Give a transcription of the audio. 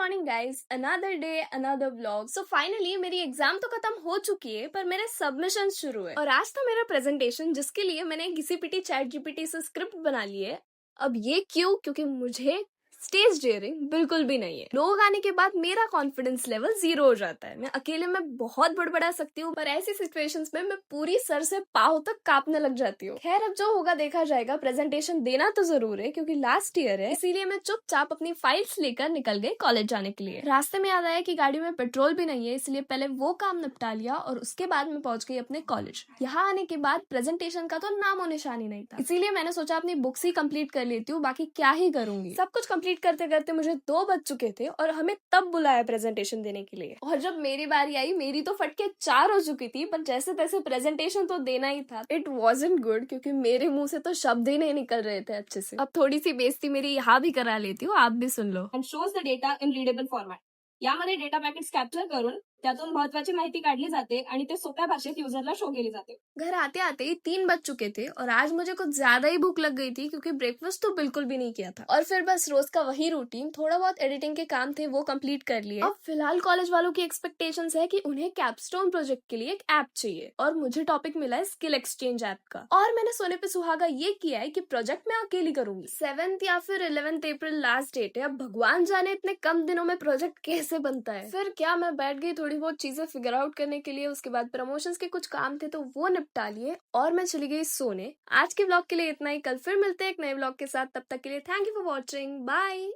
Morning guys, another day another vlog. So finally मेरी exam तो खत्म हो चुकी है, पर मेरे सबमिशन शुरू है और आज था मेरा प्रेजेंटेशन, जिसके लिए मैंने घिसी-पिटी चैट जीपीटी से स्क्रिप्ट बना ली है। अब ये क्यों? क्योंकि मुझे स्टेज डेयरिंग बिल्कुल भी नहीं है। लोग आने के बाद मेरा कॉन्फिडेंस लेवल 0 हो जाता है। मैं अकेले में बहुत बड़बड़ा सकती हूँ, पर ऐसी सिचुएशंस में मैं पूरी सर से पाँव तक कांपने लग जाती हूँ। खैर, अब जो होगा देखा जाएगा। प्रेजेंटेशन देना तो जरूर है क्योंकि लास्ट ईयर है, इसीलिए मैं चुपचाप अपनी फाइल्स लेकर निकल गई कॉलेज जाने के लिए। रास्ते में याद आया कि गाड़ी में पेट्रोल भी नहीं है, इसलिए पहले वो काम निपटा लिया और उसके बाद मैं पहुंच गई अपने कॉलेज। यहाँ आने के बाद प्रेजेंटेशन का तो नामो निशान ही नहीं था, इसीलिए मैंने सोचा अपनी बुक्स ही कंप्लीट कर लेती हूँ, बाकी क्या ही करूंगी। सब कुछ कंप्लीट करते करते मुझे 2 बज चुके थे और हमें तब बुलाया प्रेजेंटेशन देने के लिए। और जब मेरी बारी आई, मेरी तो फटके 4 हो चुकी थी, पर जैसे तैसे प्रेजेंटेशन तो देना ही था। इट वॉजंट गुड क्योंकि मेरे मुंह से तो शब्द ही नहीं निकल रहे थे अच्छे से। अब थोड़ी सी बेइज्जती मेरी यहाँ भी करा लेती हूँ, आप भी सुन लो। and shows the data in readable format. यामध्ये डेटा पॅकेट्स कॅप्चर करून त्यातून महत्वाची माहिती काढली जाते आणि ते सोप्या भाषेत युजरला शो केली जाते. घर आते आते ही 3 बज चुके थे और आज मुझे कुछ ज्यादा ही भूख लग गई थी क्योंकि ब्रेकफास्ट तो बिल्कुल भी नहीं किया था। और फिर बस रोज का वही रूटीन, थोड़ा बहुत एडिटिंग के काम थे वो कंप्लीट कर लिए। अब फिलहाल कॉलेज वालों की एक्सपेक्टेशंस है कि उन्हें कैपस्टोन प्रोजेक्ट के लिए एक ऐप चाहिए और मुझे टॉपिक मिला है स्किल एक्सचेंज ऐप का। और मैंने सोने पे सुहागा ये किया है कि प्रोजेक्ट मैं अकेली करूंगी। 7th या फिर 11th अप्रैल लास्ट डेट है। अब भगवान जाने इतने कम दिनों में प्रोजेक्ट कैसे बनता है। फिर क्या, मैं बैठ गई थोड़ी बहुत चीजें फिगर आउट करने के लिए। उसके बाद प्रमोशंस के कुछ काम थे तो वो निपटा लिए और मैं चली गई सोने। आज के ब्लॉग के लिए इतना ही। कल फिर मिलते हैं एक नए ब्लॉग के साथ। तब तक के लिए thank you for watching. Bye.